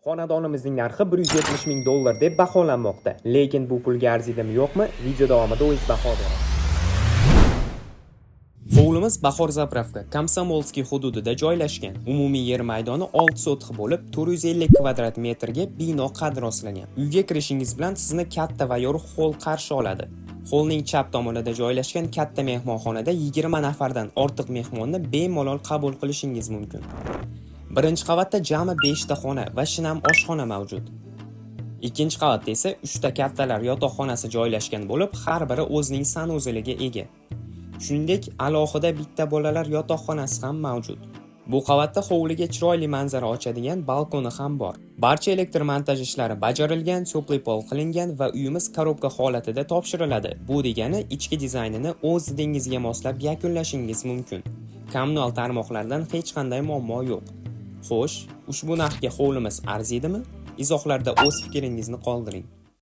Xonadonimizning narxi 170 ming dollar deb baholanmoqda. Lekin bu pulga arziydimi yo'qmi? Video davomida o'z baho beradi. Hovlimiz Bahor Zapravka, Komsomolskiy hududida joylashgan. Umumiy yer maydoni 6 sotix bo'lib, 450 kvadrat metrga bino qad rostlangan. Uyga kirishingiz bilan sizni katta va yorug' xoll qarshi oladi. Xollning chap tomonida joylashgan katta mehmonxonada 20 nafardan ortiq mehmonni bemalol qabul qilishingiz mumkin. Birinchi qavatda jami 5 ta xona va shinam oshxona mavjud. Ikkinchi qavatda esa 3 ta kattalar yotoqxonasi joylashgan bo'lib, har biri o'zining sanuzeliga ega. Shuningdek, alohida bitta bolalar yotoqxonasi ham mavjud. Bu qavatda hovliga chiroyli manzara ochadigan balkoni ham bor. Barcha elektr montaj ishlari bajarilgan, so'pli pol qilingan va uyimiz korobka holatida topshiriladi. Bu degani ichki dizaynini o'z didingizga moslab yakunlashingiz mumkin. Kommunal tarmoqlardan hech qanday muammo yo'q. Xo'sh, ushbu narxga hovlimiz arziydimi? Izohlarda o'z fikringizni qoldiring.